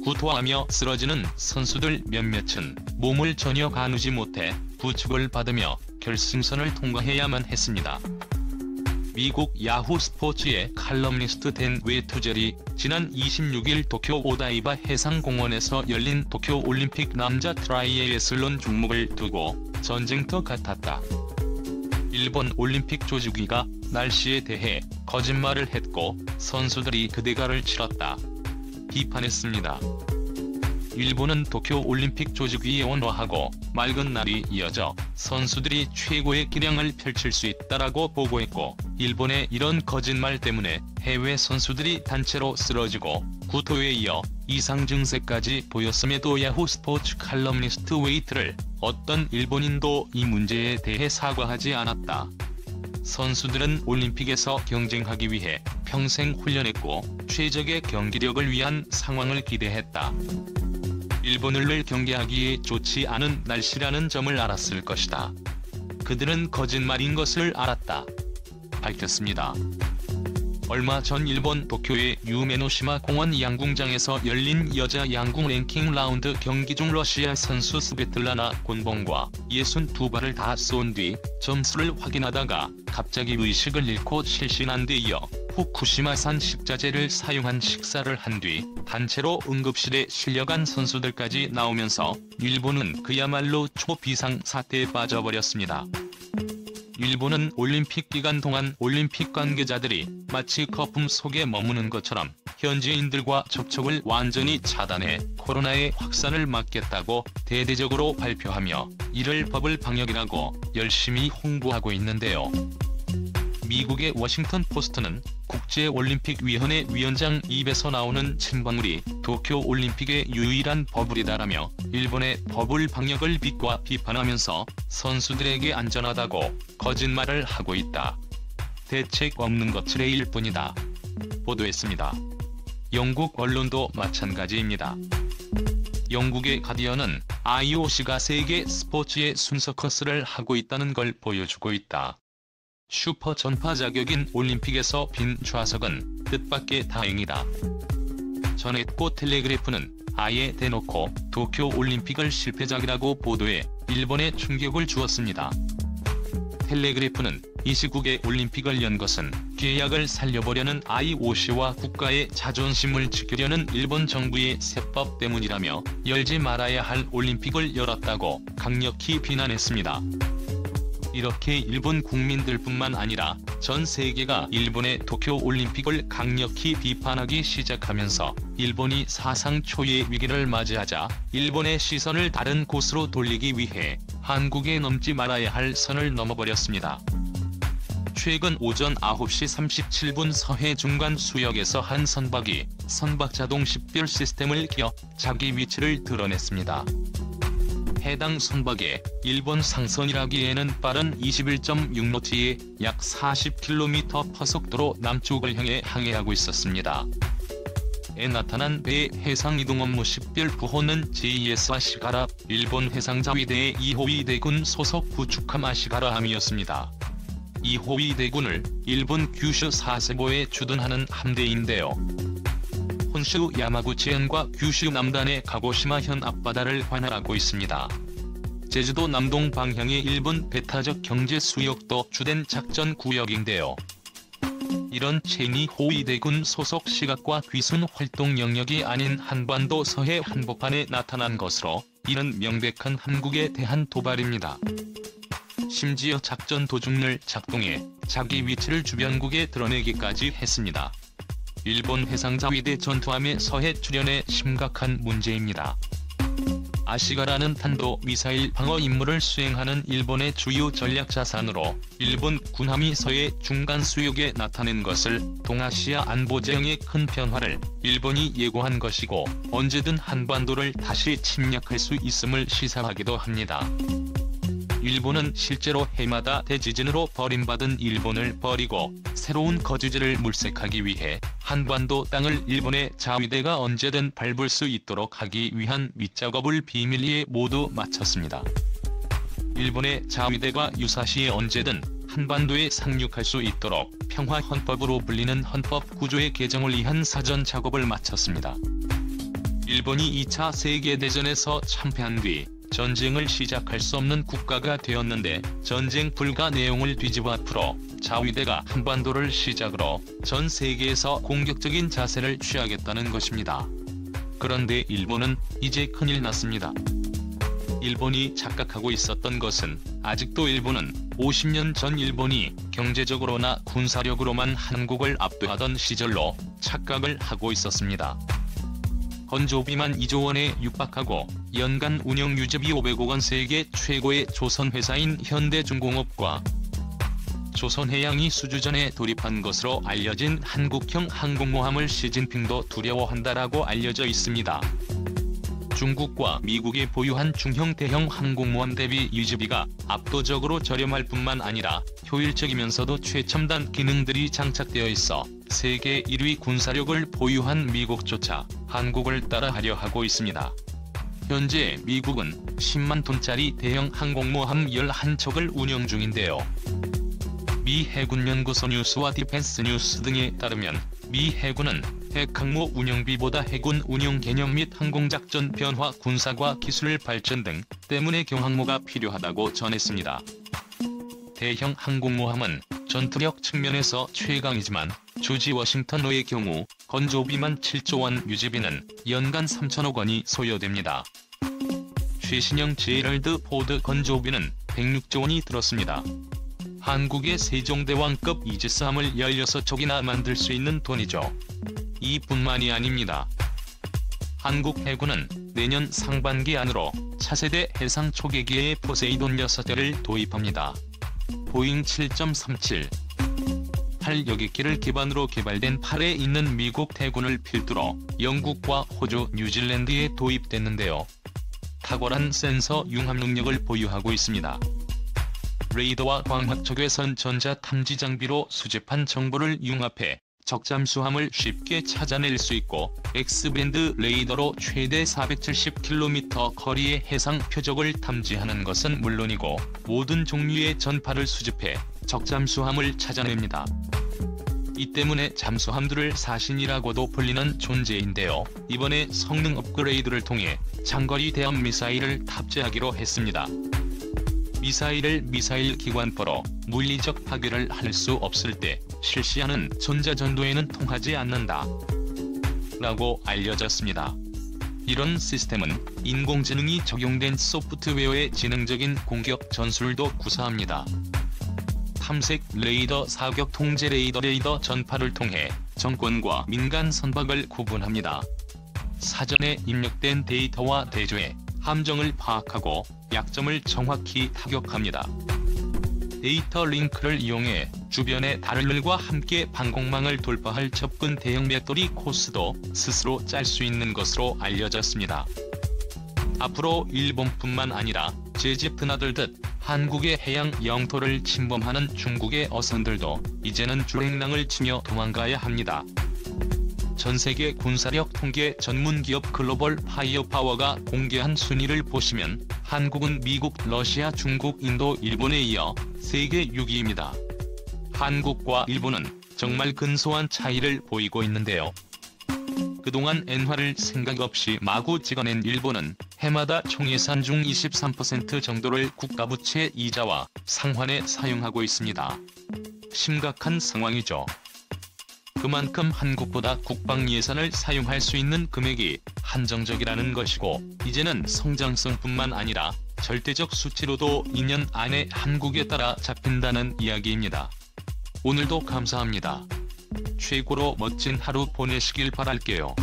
구토하며 쓰러지는 선수들 몇몇은 몸을 전혀 가누지 못해 부축을 받으며 결승선을 통과해야만 했습니다. 미국 야후 스포츠의 칼럼니스트 댄 웨투젤이 지난 26일 도쿄 오다이바 해상공원에서 열린 도쿄올림픽 남자 트라이애슬론 종목을 두고 전쟁터 같았다. 일본 올림픽 조직위가 날씨에 대해 거짓말을 했고 선수들이 그 대가를 치렀다. 비판했습니다. 일본은 도쿄올림픽 조직위에 온화하고 맑은 날이 이어져 선수들이 최고의 기량을 펼칠 수 있다라고 보고했고, 일본의 이런 거짓말 때문에 해외 선수들이 단체로 쓰러지고 구토에 이어 이상 증세까지 보였음에도 야후 스포츠 칼럼니스트 웨이트를 어떤 일본인도 이 문제에 대해 사과하지 않았다. 선수들은 올림픽에서 경쟁하기 위해 평생 훈련했고 최적의 경기력을 위한 상황을 기대했다. 일본을 늘 경기하기에 좋지 않은 날씨라는 점을 알았을 것이다. 그들은 거짓말인 것을 알았다. 밝혔습니다. 얼마 전 일본 도쿄의 유메노시마 공원 양궁장에서 열린 여자 양궁 랭킹 라운드 경기 중 러시아 선수 스베틀라나 곤봉과 62발을 다 쏜 뒤 점수를 확인하다가 갑자기 의식을 잃고 실신한 데 이어 후쿠시마산 식자재를 사용한 식사를 한 뒤 단체로 응급실에 실려간 선수들까지 나오면서 일본은 그야말로 초비상 사태에 빠져버렸습니다. 일본은 올림픽 기간 동안 올림픽 관계자들이 마치 거품 속에 머무는 것처럼 현지인들과 접촉을 완전히 차단해 코로나의 확산을 막겠다고 대대적으로 발표하며 이를 버블 방역이라고 열심히 홍보하고 있는데요. 미국의 워싱턴 포스트는 국제올림픽위원회 위원장 입에서 나오는 침방울이 도쿄올림픽의 유일한 버블이다라며 일본의 버블 방역을 비꼬아 비판하면서 선수들에게 안전하다고 거짓말을 하고 있다. 대책 없는 거칠애일 뿐이다. 보도했습니다. 영국 언론도 마찬가지입니다. 영국의 가디언은 IOC가 세계 스포츠의 순서커스를 하고 있다는 걸 보여주고 있다. 슈퍼 전파 자격인 올림픽에서 빈 좌석은 뜻밖의 다행이다. 전했고 텔레그래프는 아예 대놓고 도쿄올림픽을 실패작이라고 보도해 일본에 충격을 주었습니다. 텔레그래프는 이 시국에 올림픽을 연 것은 계약을 살려보려는 IOC와 국가의 자존심을 지키려는 일본 정부의 세법 때문이라며 열지 말아야 할 올림픽을 열었다고 강력히 비난했습니다. 이렇게 일본 국민들뿐만 아니라 전 세계가 일본의 도쿄올림픽을 강력히 비판하기 시작하면서 일본이 사상 초유의 위기를 맞이하자 일본의 시선을 다른 곳으로 돌리기 위해 한국에 넘지 말아야 할 선을 넘어버렸습니다. 최근 오전 9시 37분 서해 중간 수역에서 한 선박이 선박자동 식별 시스템을 끼워 자기 위치를 드러냈습니다. 해당 선박에 일본 상선이라기에는 빠른 21.6노트의 약 40km/h 속도로 남쪽을 향해 항해하고 있었습니다. 에 나타난 배의 해상이동 업무 식별 부호는 JS 아시가라, 일본 해상자위대의 2호위 대군 소속 구축함 아시가라함이었습니다. 2호위 대군을 일본 규슈 사세보에 주둔하는 함대인데요. 혼슈 야마구치현과 규슈 남단의 가고시마현 앞바다를 관할하고 있습니다. 제주도 남동 방향의 일본 배타적 경제 수역도 주된 작전 구역인데요. 이런 제2 호위대군 소속 시각과 귀순 활동 영역이 아닌 한반도 서해 한복판에 나타난 것으로 이는 명백한 한국에 대한 도발입니다. 심지어 작전 도중을 작동해 자기 위치를 주변국에 드러내기까지 했습니다. 일본 해상자위대 전투함의 서해 출현에 심각한 문제입니다. 아시가라는 탄도미사일 방어 임무를 수행하는 일본의 주요 전략자산으로 일본 군함이 서해 중간 수역에 나타낸 것을 동아시아 안보재형의 큰 변화를 일본이 예고한 것이고 언제든 한반도를 다시 침략할 수 있음을 시사하기도 합니다. 일본은 실제로 해마다 대지진으로 버림받은 일본을 버리고 새로운 거주지를 물색하기 위해 한반도 땅을 일본의 자위대가 언제든 밟을 수 있도록 하기 위한 밑작업을 비밀리에 모두 마쳤습니다. 일본의 자위대가 유사시에 언제든 한반도에 상륙할 수 있도록 평화헌법으로 불리는 헌법 구조의 개정을 위한 사전 작업을 마쳤습니다. 일본이 2차 세계대전에서 참패한 뒤 전쟁을 시작할 수 없는 국가가 되었는데 전쟁 불가 내용을 뒤집어 풀어 자위대가 한반도를 시작으로 전 세계에서 공격적인 자세를 취하겠다는 것입니다. 그런데 일본은 이제 큰일 났습니다. 일본이 착각하고 있었던 것은 아직도 일본은 50년 전 일본이 경제적으로나 군사력으로만 한국을 압도하던 시절로 착각을 하고 있었습니다. 건조비만 2조 원에 육박하고 연간 운영 유지비 500억 원 세계 최고의 조선회사인 현대중공업과 조선해양이 수주전에 돌입한 것으로 알려진 한국형 항공모함을 시진핑도 두려워한다라고 알려져 있습니다. 중국과 미국이 보유한 중형 대형 항공모함 대비 유지비가 압도적으로 저렴할 뿐만 아니라 효율적이면서도 최첨단 기능들이 장착되어 있어 세계 1위 군사력을 보유한 미국조차 한국을 따라하려 하고 있습니다. 현재 미국은 10만 톤짜리 대형 항공모함 11척을 운영 중인데요. 미 해군연구소 뉴스와 디펜스 뉴스 등에 따르면 미 해군은 핵항모 운영비보다 해군 운용 개념 및 항공작전 변화 군사과 기술 발전 등 때문에 경항모가 필요하다고 전했습니다. 대형 항공모함은 전투력 측면에서 최강이지만 조지 워싱턴호의 경우 건조비만 7조 원 유지비는 연간 3천억 원이 소요됩니다. 최신형 제럴드 포드 건조비는 106조 원이 들었습니다. 한국의 세종대왕급 이지스함을 16척이나 만들 수 있는 돈이죠. 이뿐만이 아닙니다. 한국 해군은 내년 상반기 안으로 차세대 해상 초계기의 포세이돈 6대를 도입합니다. 보잉 7.37, 8여객기를 기반으로 개발된 8에 있는 미국 대군을 필두로 영국과 호주, 뉴질랜드에 도입됐는데요. 탁월한 센서 융합 능력을 보유하고 있습니다. 레이더와 광학 적외선 전자 탐지 장비로 수집한 정보를 융합해 적잠수함을 쉽게 찾아낼 수 있고 X밴드 레이더로 최대 470km 거리의 해상 표적을 탐지하는 것은 물론이고 모든 종류의 전파를 수집해 적잠수함을 찾아냅니다. 이 때문에 잠수함들을 사신이라고도 불리는 존재인데요. 이번에 성능 업그레이드를 통해 장거리 대함 미사일을 탑재하기로 했습니다. 미사일을 미사일 기관포로 물리적 파괴를 할 수 없을 때 실시하는 전자전도에는 통하지 않는다 라고 알려졌습니다. 이런 시스템은 인공지능이 적용된 소프트웨어의 지능적인 공격 전술도 구사합니다. 탐색 레이더, 사격 통제 레이더 전파를 통해 정권과 민간 선박을 구분합니다. 사전에 입력된 데이터와 대조해 함정을 파악하고 약점을 정확히 타격합니다. 데이터 링크를 이용해 주변의 다른 과 함께 방공망을 돌파할 접근 대형 맷돌이 코스도 스스로 짤 수 있는 것으로 알려졌습니다. 앞으로 일본뿐만 아니라 제집트 나들듯 한국의 해양 영토를 침범하는 중국의 어선들도 이제는 주행랑을 치며 도망가야 합니다. 전세계 군사력 통계 전문기업 글로벌 파이어파워가 공개한 순위를 보시면 한국은 미국, 러시아, 중국, 인도, 일본에 이어 세계 6위입니다. 한국과 일본은 정말 근소한 차이를 보이고 있는데요. 그동안 엔화를 생각 없이 마구 찍어낸 일본은 해마다 총예산 중 23% 정도를 국가부채 이자와 상환에 사용하고 있습니다. 심각한 상황이죠. 그만큼 한국보다 국방 예산을 사용할 수 있는 금액이 한정적이라는 것이고 이제는 성장성뿐만 아니라 절대적 수치로도 2년 안에 한국에 따라 잡힌다는 이야기입니다. 오늘도 감사합니다. 최고로 멋진 하루 보내시길 바랄게요.